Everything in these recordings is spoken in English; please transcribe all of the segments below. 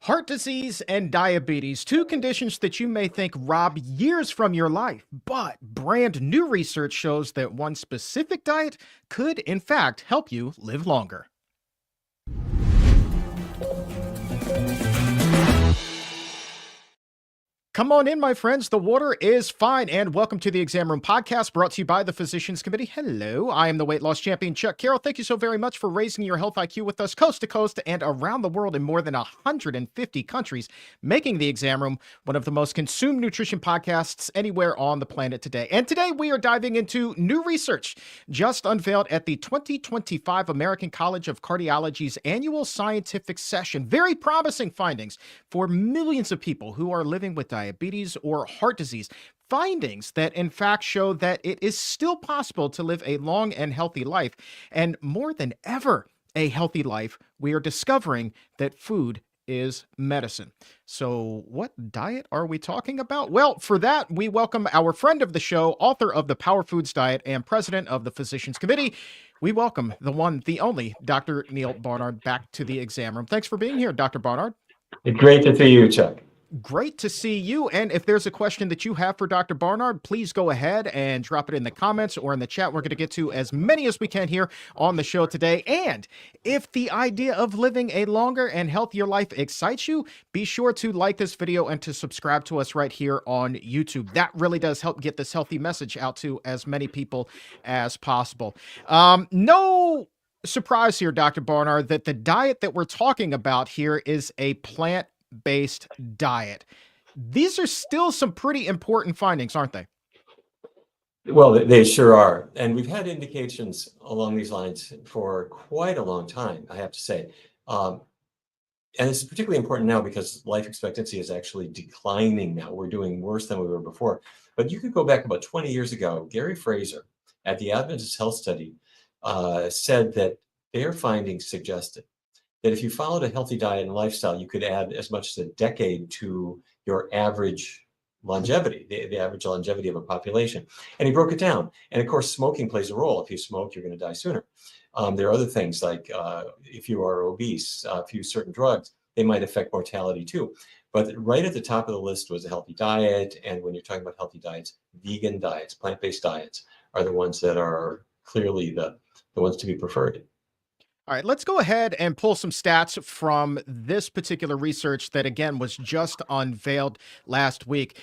Heart disease and diabetes, two conditions that you may think rob years from your life, but brand new research shows that one specific diet could, in fact, help you live longer. Come on in, my friends. The water is fine. And welcome to the Exam Room Podcast, brought to you by the Physicians Committee. Hello, I am the weight loss champion, Chuck Carroll. Thank you so very much for raising your health IQ with us coast to coast and around the world in more than 150 countries, making the Exam Room one of the most consumed nutrition podcasts anywhere on the planet today. And today we are diving into new research just unveiled at the 2025 American College of Cardiology's annual scientific session. Very promising findings for millions of people who are living with diabetes or heart disease. Findings that in fact show that it is still possible to live a long and healthy life. And more than ever, a healthy life, we are discovering that food is medicine. So what diet are we talking about? Well, for that, we welcome our friend of the show, author of the Power Foods Diet and president of the Physicians Committee. We welcome the one, the only, Dr. Neal Barnard back to the Exam Room. Thanks for being here, Dr. Barnard. Great to see you, Chuck. Great to see you. And if there's a question that you have for Dr. Barnard, please go ahead and drop it in the comments or in the chat. We're going to get to as many as we can here on the show today. And if the idea of living a longer and healthier life excites you, be sure to like this video and to subscribe to us right here on YouTube. That really does help get this healthy message out to as many people as possible. No surprise here, Dr. Barnard, that the diet that we're talking about here is a plant-based diet. These are still some pretty important findings, aren't they? Well, they sure are. And we've had indications along these lines for quite a long time, I have to say. And it's particularly important now because life expectancy is actually declining now. We're doing worse than we were before. But you could go back about 20 years ago. Gary Fraser at the Adventist Health Study said that their findings suggested that if you followed a healthy diet and lifestyle, you could add as much as a decade to your average longevity, the average longevity of a population. And he broke it down. And of course, smoking plays a role. If you smoke, you're going to die sooner. There are other things like if you are obese, if you use certain drugs, they might affect mortality too. But right at the top of the list was a healthy diet. And when you're talking about healthy diets, vegan diets, plant-based diets are the ones that are clearly the ones to be preferred. All right, let's go ahead and pull some stats from this particular research that, again, was just unveiled last week.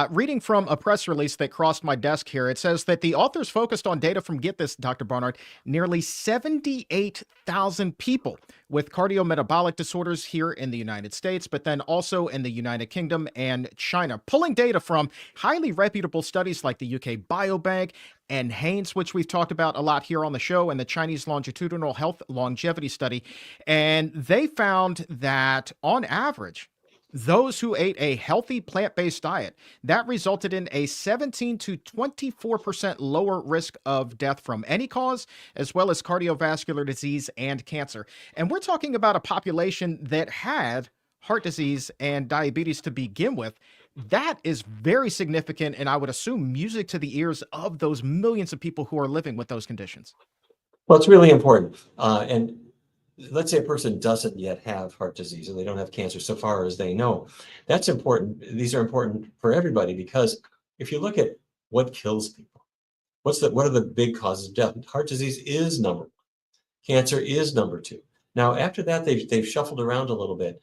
Reading from a press release that crossed my desk here, it says that the authors focused on data from, get this, Dr. Barnard, nearly 78,000 people with cardiometabolic disorders here in the United States, but then also in the United Kingdom and China, pulling data from highly reputable studies like the UK Biobank and Haynes, which we've talked about a lot here on the show, and the Chinese Longitudinal Health Longevity Study. And they found that on average, those who ate a healthy plant-based diet, that resulted in a 17 to 24% lower risk of death from any cause, as well as cardiovascular disease and cancer. And we're talking about a population that had heart disease and diabetes to begin with. That is very significant, and I would assume music to the ears of those millions of people who are living with those conditions. Well, it's really important. And let's say a person doesn't yet have heart disease or they don't have cancer so far as they know. That's important. These are important for everybody because if you look at what kills people, what are the big causes of death? Heart disease is number one. Cancer is number two. Now, after that, they've shuffled around a little bit.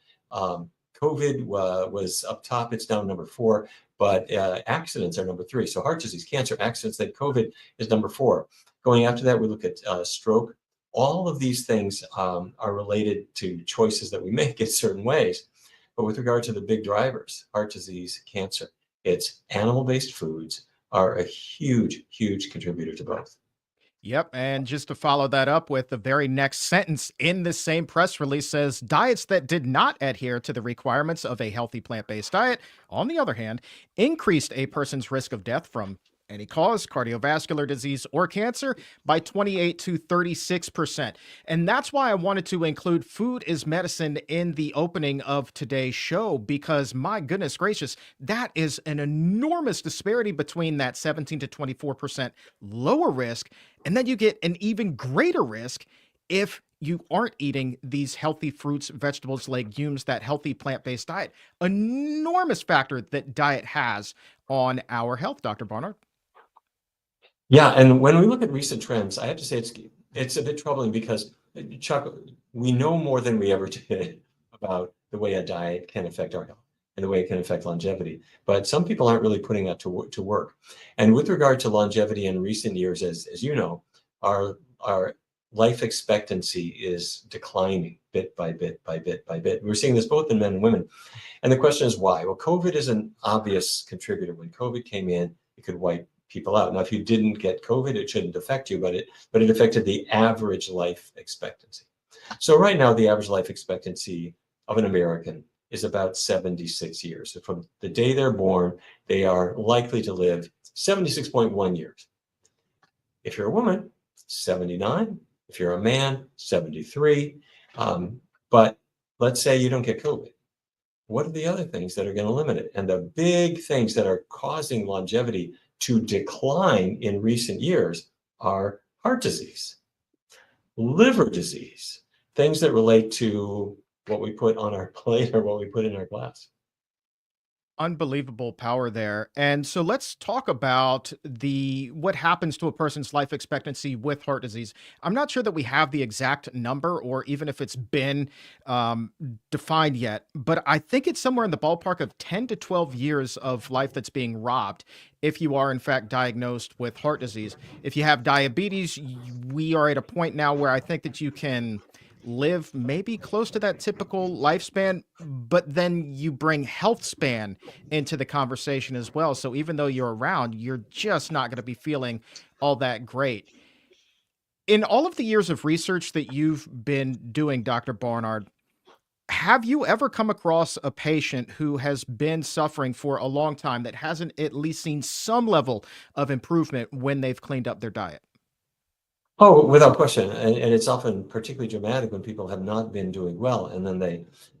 COVID was up top. It's down number four, but accidents are number three. So heart disease, cancer, accidents, then COVID is number four. Going after that, we look at stroke. All of these things are related to choices that we make in certain ways. But with regard to the big drivers, heart disease, cancer, it's animal-based foods are a huge, huge contributor to both. Yep. And just to follow that up with the very next sentence in this same press release says diets that did not adhere to the requirements of a healthy plant-based diet, on the other hand, increased a person's risk of death from any cause, cardiovascular disease, or cancer by 28 to 36%. And that's why I wanted to include food is medicine in the opening of today's show, because my goodness gracious, that is an enormous disparity between that 17 to 24% lower risk. And then you get an even greater risk if you aren't eating these healthy fruits, vegetables, legumes, that healthy plant-based diet. Enormous factor that diet has on our health, Dr. Barnard. Yeah, and when we look at recent trends, I have to say it's a bit troubling because, Chuck, we know more than we ever did about the way a diet can affect our health and the way it can affect longevity. But some people aren't really putting that to work. And with regard to longevity in recent years, as you know, our life expectancy is declining bit by bit by bit by bit. We're seeing this both in men and women. And the question is why? Well, COVID is an obvious contributor. When COVID came in, it could wipe people out. Now, if you didn't get COVID, it shouldn't affect you, but it affected the average life expectancy. So right now, the average life expectancy of an American is about 76 years. So from the day they're born, they are likely to live 76.1 years. If you're a woman, 79. If you're a man, 73. But let's say you don't get COVID. What are the other things that are going to limit it? And the big things that are causing longevity to decline in recent years are heart disease, liver disease, things that relate to what we put on our plate or what we put in our glass. Unbelievable power there. And so let's talk about the what happens to a person's life expectancy with heart disease. I'm not sure that we have the exact number or even if it's been defined yet, but I think it's somewhere in the ballpark of 10 to 12 years of life that's being robbed if you are in fact diagnosed with heart disease. If you have diabetes, we are at a point now where I think that you can live maybe close to that typical lifespan, but then you bring health span into the conversation as well. So even though you're around, you're just not going to be feeling all that great. In all of the years of research that you've been doing, Dr. Barnard, have you ever come across a patient who has been suffering for a long time that hasn't at least seen some level of improvement when they've cleaned up their diet? Oh, without question. And it's often particularly dramatic when people have not been doing well and then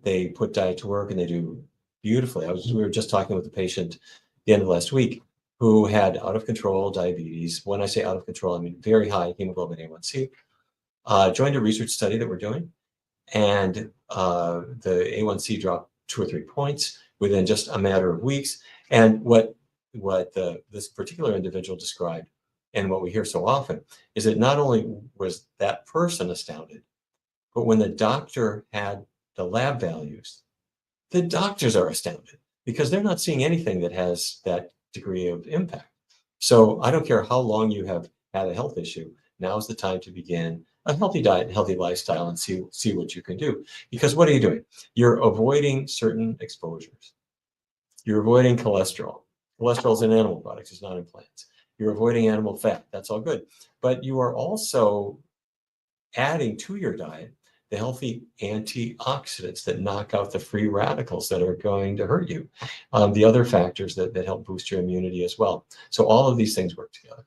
they put diet to work and they do beautifully. We were just talking with a patient the end of last week who had out of control diabetes. When I say out of control, I mean very high hemoglobin A1C. Joined a research study that we're doing, and the A1C dropped 2 or 3 points within just a matter of weeks. And what this particular individual described, and what we hear so often, is that not only was that person astounded, but when the doctor had the lab values, the doctors are astounded because they're not seeing anything that has that degree of impact. So I don't care how long you have had a health issue, now's the time to begin a healthy diet and healthy lifestyle and see what you can do. Because what are you doing? You're avoiding certain exposures. You're avoiding cholesterol. Cholesterol is in animal products, it's not in plants. You're avoiding animal fat. That's all good. But you are also adding to your diet the healthy antioxidants that knock out the free radicals that are going to hurt you. The other factors that help boost your immunity as well. So all of these things work together.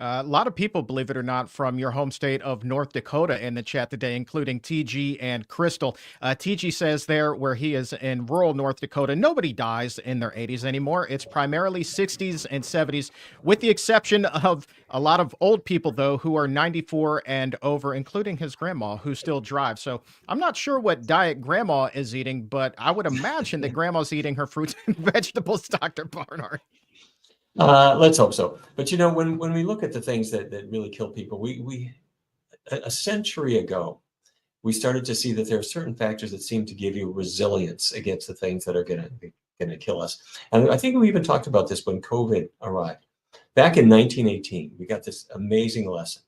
A lot of people, believe it or not, from your home state of North Dakota in the chat today, including TG and Crystal. TG says there, where he is in rural North Dakota, nobody dies in their 80s anymore. It's primarily 60s and 70s, with the exception of a lot of old people, though, who are 94 and over, including his grandma, who still drives. So I'm not sure what diet grandma is eating, but I would imagine that grandma's eating her fruits and vegetables, Dr. Barnard. Let's hope so. But when we look at the things that really kill people, we a century ago, we started to see that there are certain factors that seem to give you resilience against the things that are going to kill us. And I think we even talked about this when COVID arrived. Back in 1918, we got this amazing lesson.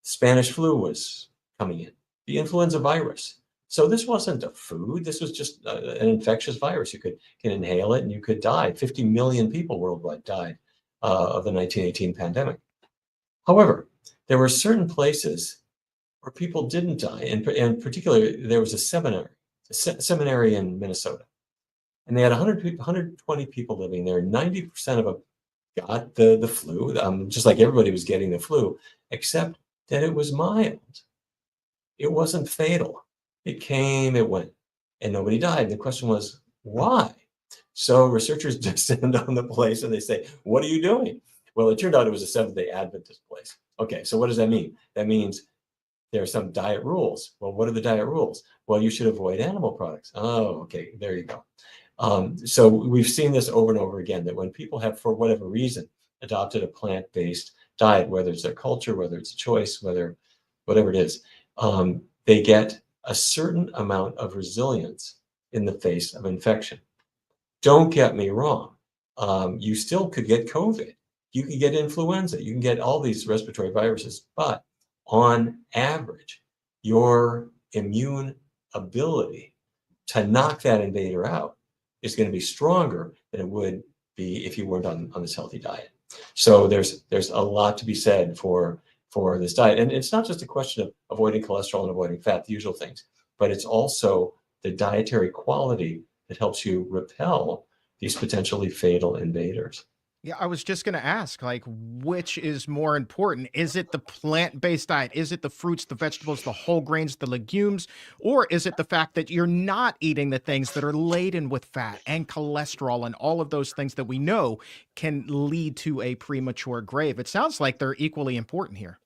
Spanish flu was coming in, the influenza virus. So this wasn't a food. This was just an infectious virus. You can inhale it and you could die. 50 million people worldwide died of the 1918 pandemic. However, there were certain places where people didn't die. And particularly, there was a seminary in Minnesota. And they had 120 people living there. 90% of them got the flu, just like everybody was getting the flu, except that it was mild. It wasn't fatal. It came, it went, and nobody died. And the question was, why? So researchers descend on the place and they say, what are you doing? Well, it turned out it was a Seventh-day Adventist place. Okay, so what does that mean? That means There are some diet rules. Well, what are the diet rules? Well, you should avoid animal products. Oh, okay, there you go. So we've seen this over and over again, that when people have, for whatever reason, adopted a plant-based diet, whether it's their culture, whether it's a choice, whatever it is, they get a certain amount of resilience in the face of infection. Don't get me wrong. You still could get COVID. You could get influenza. You can get all these respiratory viruses. But on average, your immune ability to knock that invader out is going to be stronger than it would be if you weren't on this healthy diet. So there's a lot to be said for this diet. And it's not just a question of avoiding cholesterol and avoiding fat, the usual things, but it's also the dietary quality that helps you repel these potentially fatal invaders. Yeah, I was just going to ask, like, which is more important? Is it the plant-based diet? Is it the fruits, the vegetables, the whole grains, the legumes? Or is it the fact that you're not eating the things that are laden with fat and cholesterol and all of those things that we know can lead to a premature grave? It sounds like they're equally important here.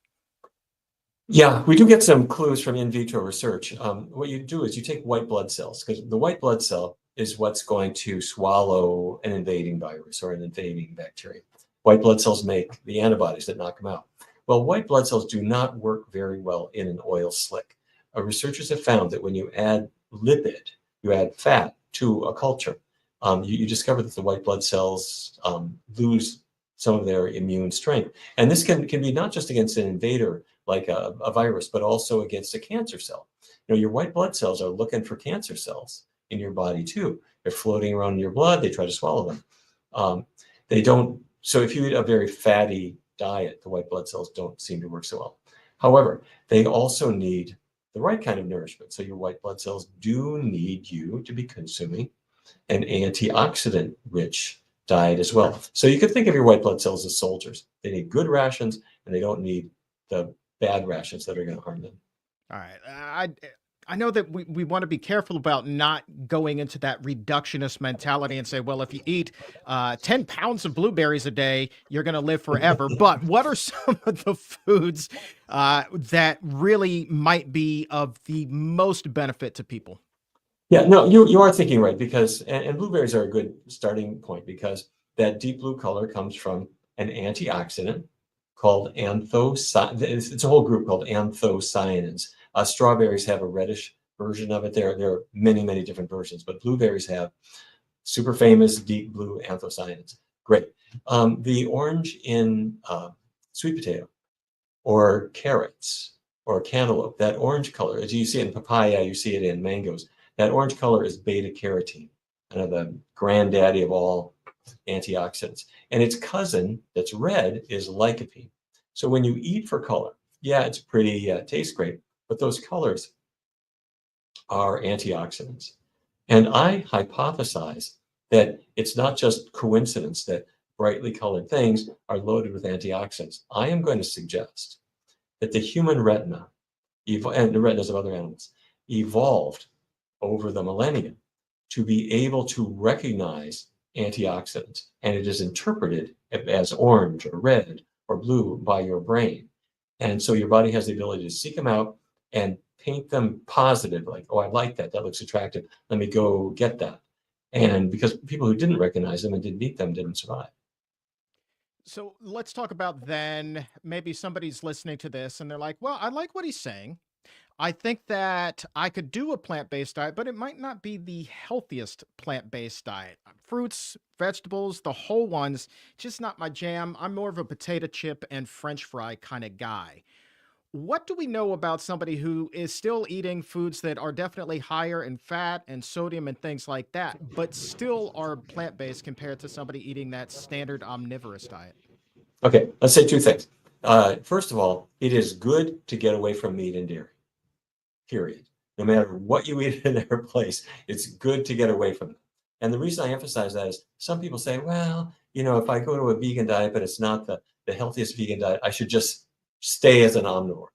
Yeah, we do get some clues from in vitro research. What you do is you take white blood cells, because the white blood cell is what's going to swallow an invading virus or an invading bacteria. White blood cells make the antibodies that knock them out. Well, white blood cells do not work very well in an oil slick. Researchers have found that when you add lipid, you add fat to a culture, you discover that the white blood cells lose some of their immune strength. And this can be not just against an invader like a virus, but also against a cancer cell. Your white blood cells are looking for cancer cells in your body too. They're floating around in your blood. They try to swallow them. They don't. So if you eat a very fatty diet, the white blood cells don't seem to work so well. However, they also need the right kind of nourishment. So your white blood cells do need you to be consuming an antioxidant-rich diet as well. So you could think of your white blood cells as soldiers. They need good rations, and they don't need the bad rations that are going to harm them. All right. I know that we want to be careful about not going into that reductionist mentality and say, well, if you eat 10 pounds of blueberries a day, you're going to live forever. But what are some of the foods that really might be of the most benefit to people? Yeah, no, you are thinking right, because and blueberries are a good starting point, because that deep blue color comes from an antioxidant called anthocyanins. It's a whole group called anthocyanins. Strawberries have a reddish version of it. There are many, many different versions, but blueberries have super famous deep blue anthocyanins. Great. The orange in sweet potato or carrots or cantaloupe, that orange color, as you see it in papaya, you see it in mangoes. That orange color is beta carotene, kind of the granddaddy of all antioxidants. And its cousin that's red is lycopene. So when you eat for color, yeah, it's pretty, tastes great, but those colors are antioxidants. And I hypothesize that it's not just coincidence that brightly colored things are loaded with antioxidants. I am going to suggest that the human retina, and the retinas of other animals, evolved over the millennia to be able to recognize antioxidants, and it is interpreted as orange or red or blue by your brain. And so your body has the ability to seek them out and paint them positive, like, oh, I like that. That looks attractive. Let me go get that. And because people who didn't recognize them and didn't eat them didn't survive. So let's talk about then maybe somebody's listening to this and they're like, well, I like what he's saying. I think that I could do a plant-based diet, but it might not be the healthiest plant-based diet. Fruits, vegetables, the whole ones, just not my jam. I'm more of a potato chip and French fry kind of guy. What do we know about somebody who is still eating foods that are definitely higher in fat and sodium and things like that, but still are plant-based compared to somebody eating that standard omnivorous diet? Okay, let's say two things. First of all, it is good to get away from meat and dairy, period. No matter what you eat in their place, it's good to get away from them. And the reason I emphasize that is some people say, well, if I go to a vegan diet, but it's not the healthiest vegan diet, I should just stay as an omnivore.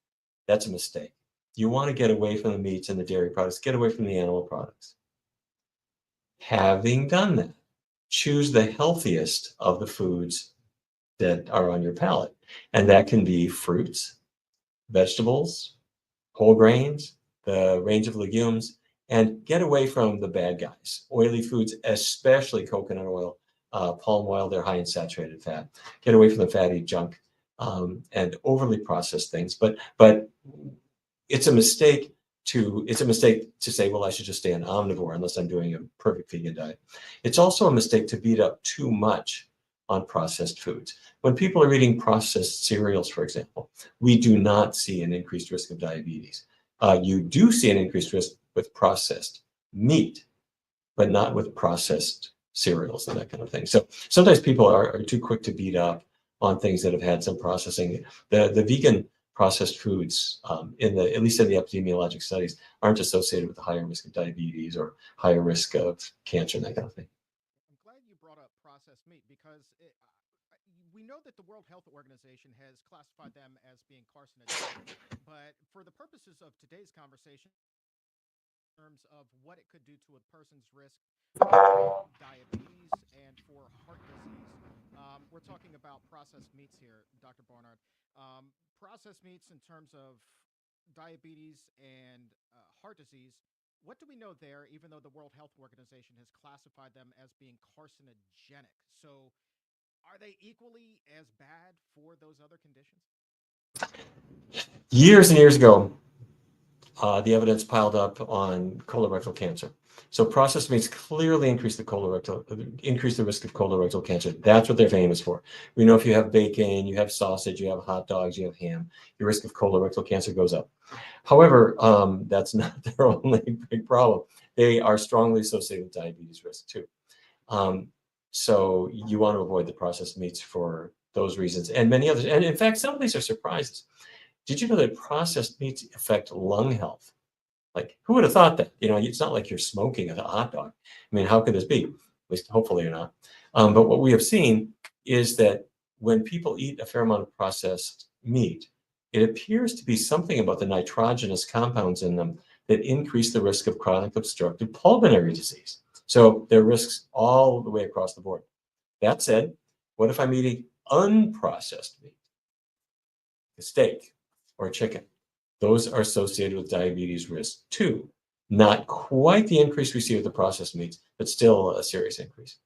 That's a mistake. You want to get away from the meats and the dairy products, get away from the animal products. Having done that, choose the healthiest of the foods that are on your palate. And that can be fruits, vegetables, whole grains, the range of legumes, and get away from the bad guys. Oily foods, especially coconut oil, palm oil, they're high in saturated fat. Get away from the fatty junk and overly processed things. But it's a mistake to say, well, I should just stay an omnivore unless I'm doing a perfect vegan diet. It's also a mistake to beat up too much on processed foods. When people are eating processed cereals, for example, we do not see an increased risk of diabetes. You do see an increased risk with processed meat, but not with processed cereals and that kind of thing. So sometimes people are too quick to beat up on things that have had some processing. The vegan processed foods, at least in the epidemiologic studies, aren't associated with a higher risk of diabetes or higher risk of cancer and that kind of thing. I'm glad you brought up processed meat because we know that the World Health Organization has classified them as being carcinogenic. But for the purposes of today's conversation, in terms of what it could do to a person's risk for diabetes and for heart disease, we're talking about processed meats here, Dr. Barnard. Processed meats in terms of diabetes and heart disease. What do we know there, even though the World Health Organization has classified them as being carcinogenic? So, are they equally as bad for those other conditions? Years and years ago, the evidence piled up on colorectal cancer. So processed meats clearly increase the risk of colorectal cancer. That's what they're famous for. We know if you have bacon, you have sausage, you have hot dogs, you have ham, your risk of colorectal cancer goes up. However, that's not their only big problem. They are strongly associated with diabetes risk too. So you want to avoid the processed meats for those reasons and many others. And in fact, some of these are surprises. Did you know that processed meats affect lung health? Like, who would have thought that? It's not like you're smoking a hot dog. I mean, how could this be? At least, hopefully, you're not. But what we have seen is that when people eat a fair amount of processed meat, it appears to be something about the nitrogenous compounds in them that increase the risk of chronic obstructive pulmonary disease. So there are risks all the way across the board. That said, what if I'm eating unprocessed meat, a steak or chicken? Those are associated with diabetes risk too. Not quite the increase we see with the processed meats, but still a serious increase.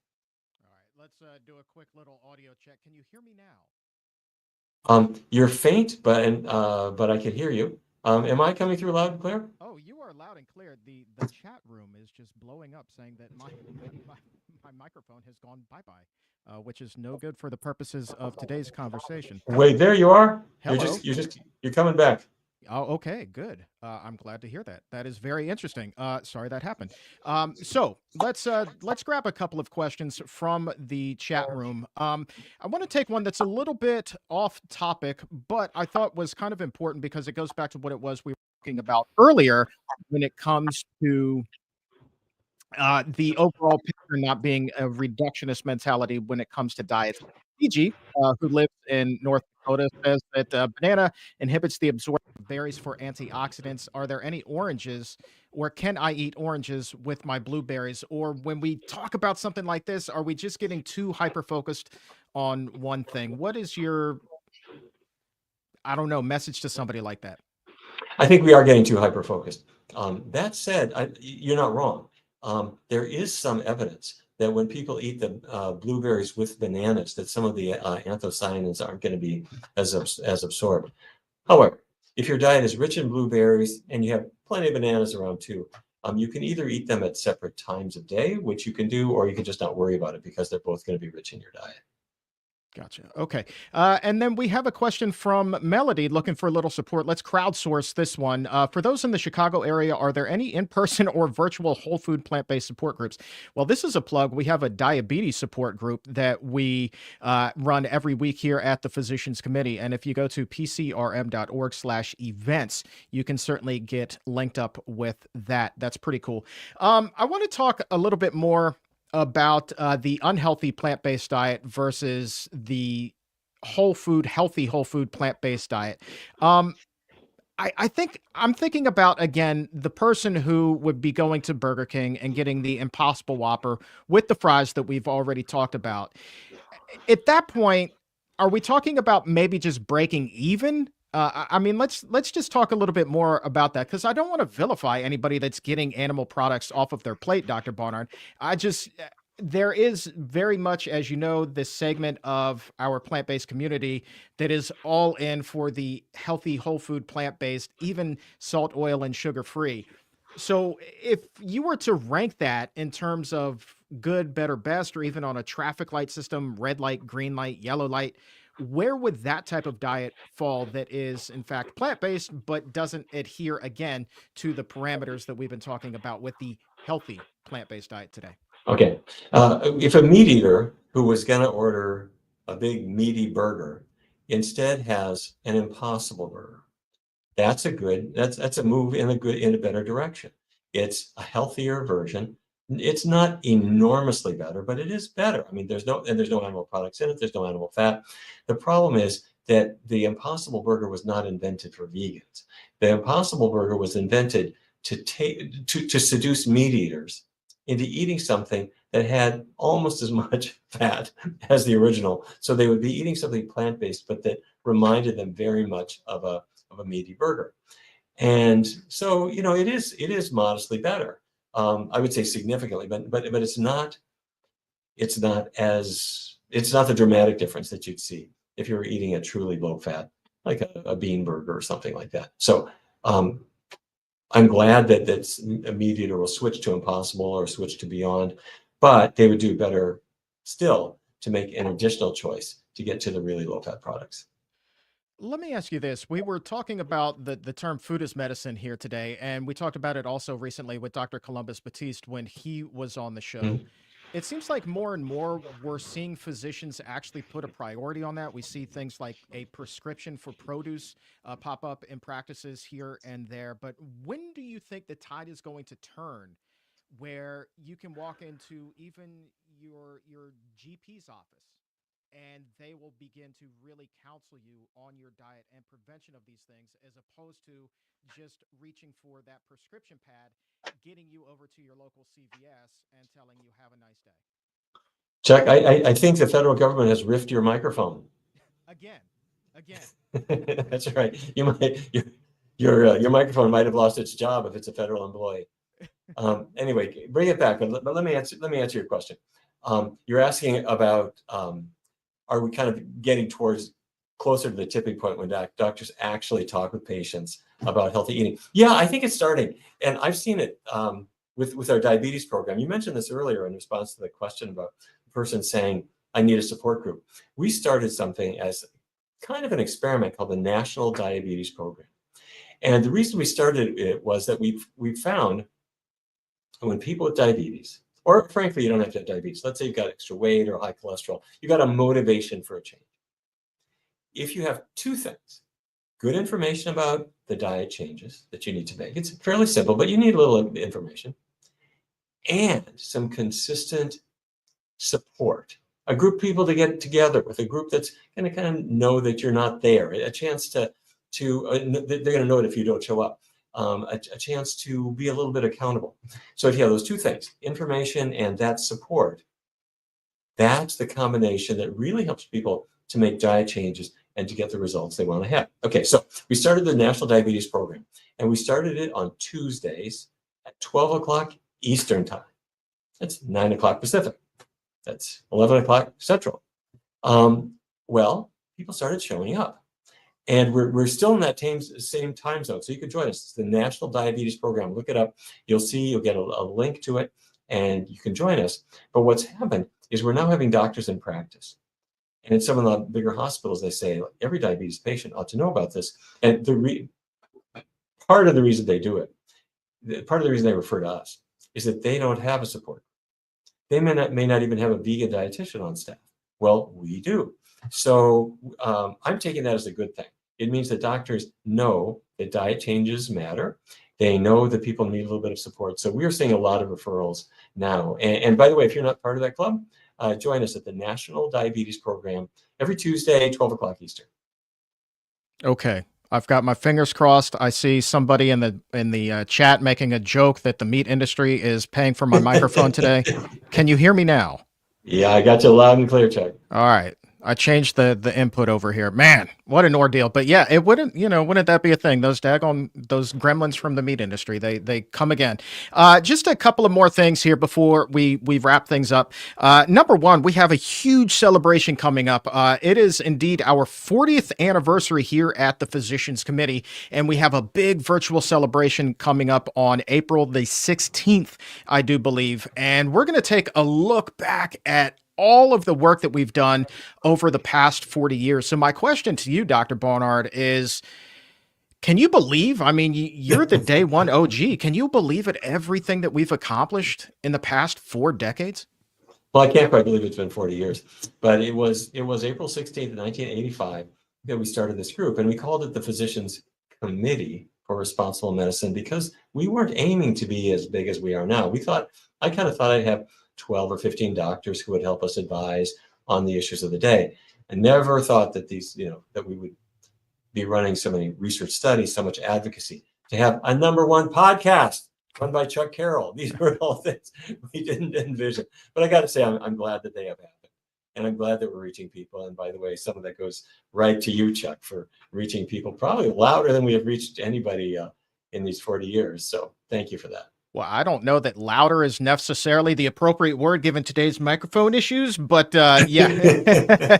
All right, let's do a quick little audio check. Can you hear me now? You're faint, but I can hear you. Am I coming through loud and clear? Oh, you are loud and clear. The chat room is just blowing up, saying that my, my microphone has gone bye bye, which is no good for the purposes of today's conversation. Wait, there you are. Hello. You're coming back. Oh, okay, good. I'm glad to hear that. That is very interesting. Sorry that happened. So let's grab a couple of questions from the chat room. I want to take one that's a little bit off topic, but I thought was kind of important because it goes back to what it was we were talking about earlier when it comes to the overall picture not being a reductionist mentality when it comes to diets. PG, who lives in North Dakota, says that banana inhibits the absorption of berries for antioxidants. Are there any oranges, or can I eat oranges with my blueberries? Or when we talk about something like this, are we just getting too hyper focused on one thing? What is your, I don't know, message to somebody like that? I think we are getting too hyper focused. That said, you're not wrong. There is some evidence that when people eat the blueberries with bananas, that some of the anthocyanins aren't going to be as absorbed. However, if your diet is rich in blueberries and you have plenty of bananas around too, you can either eat them at separate times of day, which you can do, or you can just not worry about it because they're both going to be rich in your diet. Gotcha. Okay. And then we have a question from Melody looking for a little support. Let's crowdsource this one. For those in the Chicago area, are there any in person or virtual whole food plant based support groups? Well, this is a plug. We have a diabetes support group that we run every week here at the Physicians Committee. And if you go to pcrm.org/events, you can certainly get linked up with that. That's pretty cool. I want to talk a little bit more about the unhealthy plant-based diet versus the healthy whole food plant-based diet. I think I'm thinking about, again, the person who would be going to Burger King and getting the Impossible Whopper with the fries that we've already talked about. At that point, are we talking about maybe just breaking even I mean, let's just talk a little bit more about that because I don't want to vilify anybody that's getting animal products off of their plate, Dr. Barnard. I just there is very much, as you know, this segment of our plant-based community that is all in for the healthy, whole food, plant-based, even salt, oil, and sugar-free. So, if you were to rank that in terms of good, better, best, or even on a traffic light system, red light, green light, yellow light, where would that type of diet fall that is, in fact, plant based, but doesn't adhere again to the parameters that we've been talking about with the healthy plant based diet today? Okay. If a meat eater who was going to order a big meaty burger instead has an impossible burger, that's a move in a better direction. It's a healthier version. It's not enormously better, but it is better. I mean, there's no animal products in it. There's no animal fat. The problem is that the Impossible Burger was not invented for vegans. The Impossible Burger was invented to seduce meat eaters into eating something that had almost as much fat as the original. So they would be eating something plant-based, but that reminded them very much of a meaty burger. And so, it is modestly better. I would say significantly, but it's not the dramatic difference that you'd see if you were eating a truly low fat, like a bean burger or something like that. So I'm glad that a meat eater will switch to Impossible or switch to Beyond, but they would do better still to make an additional choice to get to the really low fat products. Let me ask you this. We were talking about the term food as medicine here today, and we talked about it also recently with Dr. Columbus Batiste when he was on the show. Mhm. It seems like more and more we're seeing physicians actually put a priority on that. We see things like a prescription for produce pop up in practices here and there. But when do you think the tide is going to turn where you can walk into even your GP's office and they will begin to really counsel you on your diet and prevention of these things as opposed to just reaching for that prescription pad, getting you over to your local CVS and telling you have a nice day? Chuck, I think the federal government has riffed your microphone. Again, again. That's right. Your microphone might have lost its job if it's a federal employee. Anyway, bring it back. But let me answer your question. You're asking about are we kind of getting towards closer to the tipping point when doctors actually talk with patients about healthy eating? Yeah, I think it's starting, and I've seen it with our diabetes program. You mentioned this earlier in response to the question about the person saying, "I need a support group." We started something as kind of an experiment called the National Diabetes Program, and the reason we started it was that we found when people with diabetes, or frankly, you don't have to have diabetes. Let's say you've got extra weight or high cholesterol. You got a motivation for a change. If you have two things, good information about the diet changes that you need to make, it's fairly simple, but you need a little information, and some consistent support, a group of people to get together with, a group that's going to kind of know that you're not there, a chance to they're going to know it if you don't show up, a chance to be a little bit accountable. So if you have those two things, information and that support, that's the combination that really helps people to make diet changes and to get the results they want to have. Okay, so we started the National Diabetes Program, and we started it on Tuesdays at 12 o'clock Eastern Time. That's 9 o'clock Pacific. That's 11 o'clock Central. Well, people started showing up. And we're still in that same time zone. So you can join us. It's the National Diabetes Program. Look it up. You'll get a link to it, and you can join us. But what's happened is we're now having doctors in practice. And in some of the bigger hospitals, they say every diabetes patient ought to know about this. And part of the reason they do it, part of the reason they refer to us, is that they don't have a support. They may not even have a vegan dietitian on staff. Well, we do. So I'm taking that as a good thing. It means that doctors know that diet changes matter. They know that people need a little bit of support. So we're seeing a lot of referrals now. And by the way, if you're not part of that club, join us at the National Diabetes Program every Tuesday, 12 o'clock Eastern. Okay. I've got my fingers crossed. I see somebody in the chat making a joke that the meat industry is paying for my microphone today. Can you hear me now? Yeah, I got you loud and clear, Chuck. All right. I changed the input over here. Man, what an ordeal. But yeah, it wouldn't, wouldn't that be a thing? Those gremlins from the meat industry, they come again. Just a couple of more things here before we wrap things up. Number one, we have a huge celebration coming up. It is indeed our 40th anniversary here at the Physicians Committee, and we have a big virtual celebration coming up on April the 16th, I do believe. And we're going to take a look back at all of the work that we've done over the past 40 years. So my question to you, Dr. Barnard, is can you believe, I mean, you're the day one OG. Can you believe at everything that we've accomplished in the past 4 decades? Well, I can't quite believe it's been 40 years, but it was April 16th, 1985 that we started this group, and we called it the Physicians Committee for Responsible Medicine because we weren't aiming to be as big as we are now. I kind of thought I'd have 12 or 15 doctors who would help us advise on the issues of the day. I never thought that that we would be running so many research studies, so much advocacy, to have a #1 podcast run by Chuck Carroll. These were all things we didn't envision. But I got to say, I'm glad that they have happened. And I'm glad that we're reaching people. And by the way, some of that goes right to you, Chuck, for reaching people probably louder than we have reached anybody in these 40 years. So thank you for that. Well, I don't know that louder is necessarily the appropriate word given today's microphone issues, but yeah.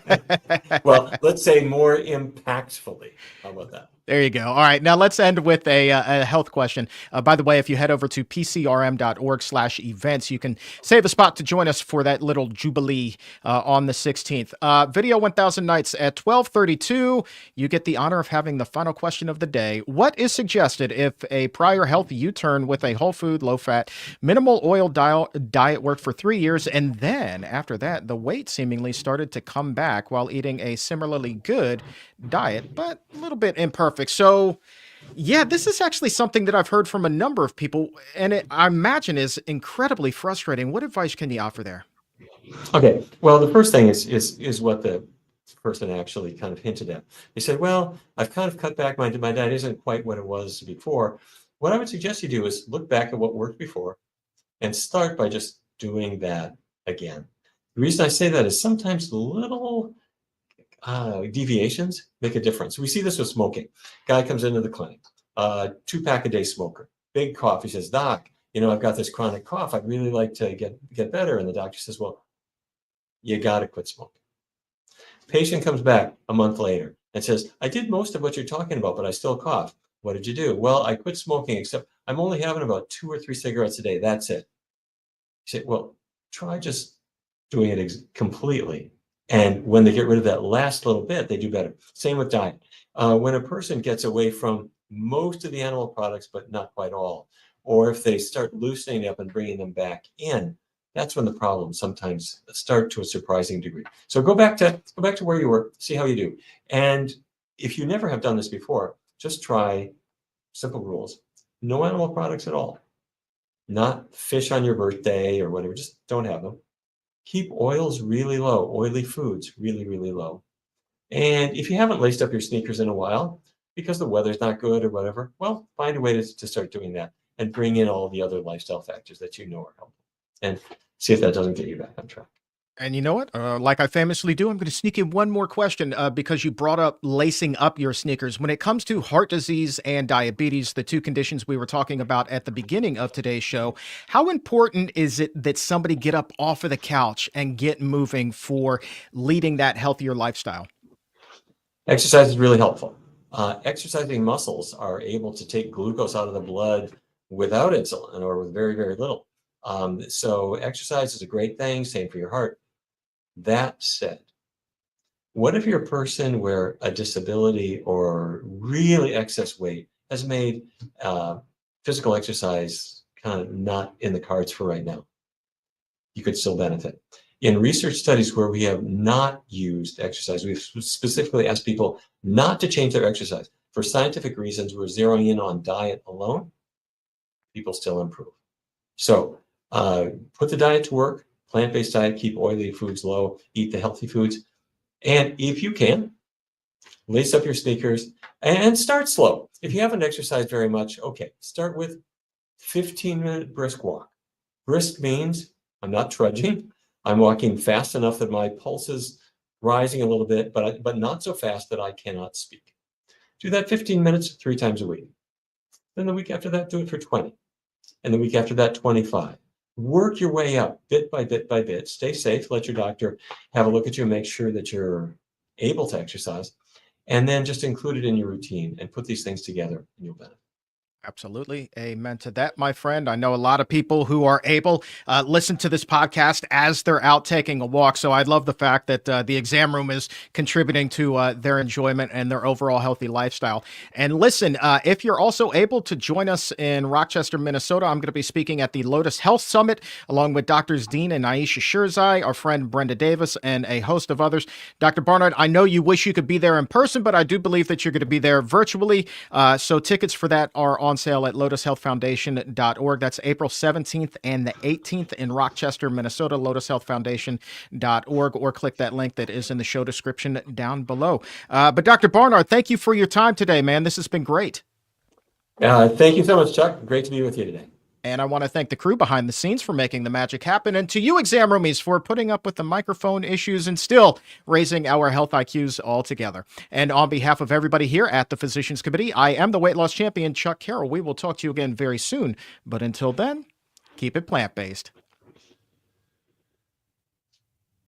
Well, let's say more impactfully. How about that? There you go. All right. Now let's end with a health question. By the way, if you head over to pcrm.org/events, you can save a spot to join us for that little jubilee on the 16th. Video 1000 nights at 12:32. You get the honor of having the final question of the day. What is suggested if a prior healthy U-turn with a whole food, low fat, minimal oil diet worked for 3 years, and then after that, the weight seemingly started to come back while eating a similarly good diet, but a little bit imperfect. So, yeah, this is actually something that I've heard from a number of people, and I imagine is incredibly frustrating. What advice can you offer there? Okay. Well, the first thing is what the person actually kind of hinted at. They said, "Well, I've kind of cut back. My diet isn't quite what it was before." What I would suggest you do is look back at what worked before and start by just doing that again. The reason I say that is sometimes little deviations make a difference. We see this with smoking. Guy comes into the clinic, 2-pack-a-day smoker, big cough. He says, "Doc, I've got this chronic cough. I'd really like to get better." And the doctor says, "Well, you got to quit smoking." Patient comes back a month later and says, "I did most of what you're talking about, but I still cough. What did you do?" "Well, I quit smoking, except I'm only having about 2 or 3 cigarettes a day. That's it." You say, "Well, try just doing it completely." And when they get rid of that last little bit, they do better. Same with diet. When a person gets away from most of the animal products, but not quite all, or if they start loosening up and bringing them back in, that's when the problems sometimes start to a surprising degree. So go back to where you were, see how you do. And if you never have done this before, just try simple rules. No animal products at all. Not fish on your birthday or whatever, just don't have them. Keep oils really low, oily foods really, really low. And if you haven't laced up your sneakers in a while because the weather's not good or whatever, well, find a way to start doing that and bring in all the other lifestyle factors that you know are helpful and see if that doesn't get you back on track. And you know what? Like I famously do, I'm going to sneak in one more question because you brought up lacing up your sneakers. When it comes to heart disease and diabetes, the two conditions we were talking about at the beginning of today's show, how important is it that somebody get up off of the couch and get moving for leading that healthier lifestyle? Exercise is really helpful. Exercising muscles are able to take glucose out of the blood without insulin or with very, very little. So exercise is a great thing, same for your heart. That said, what if you're a person where a disability or really excess weight has made physical exercise kind of not in the cards for right now? You could still benefit. In research studies where we have not used exercise, we've specifically asked people not to change their exercise. For scientific reasons, we're zeroing in on diet alone. People still improve. So put the diet to work. Plant-based diet, keep oily foods low, eat the healthy foods. And if you can, lace up your sneakers and start slow. If you haven't exercised very much, okay, start with 15-minute brisk walk. Brisk means I'm not trudging. I'm walking fast enough that my pulses rising a little bit, but not so fast that I cannot speak. Do that 15 minutes 3 times a week. Then the week after that, do it for 20. And the week after that, 25. Work your way up bit by bit by bit. Stay safe. Let your doctor have a look at you and make sure that you're able to exercise. And then just include it in your routine and put these things together and you'll benefit. Absolutely. Amen to that, my friend. I know a lot of people who are able listen to this podcast as they're out taking a walk. So I love the fact that the exam room is contributing to their enjoyment and their overall healthy lifestyle. And listen, if you're also able to join us in Rochester, Minnesota, I'm going to be speaking at the Lotus Health Summit along with Doctors Dean and Aisha Shirzai, our friend Brenda Davis, and a host of others. Dr. Barnard, I know you wish you could be there in person, but I do believe that you're going to be there virtually. So tickets for that are on sale at lotushealthfoundation.org. That's April 17th and the 18th in Rochester, Minnesota, lotushealthfoundation.org, or click that link that is in the show description down below. But Dr. Barnard, thank you for your time today, man. This has been great. Thank you so much, Chuck. Great to be with you today. And I want to thank the crew behind the scenes for making the magic happen. And to you, exam roomies, for putting up with the microphone issues and still raising our health IQs all together. And on behalf of everybody here at the Physicians Committee, I am the weight loss champion, Chuck Carroll. We will talk to you again very soon. But until then, keep it plant-based.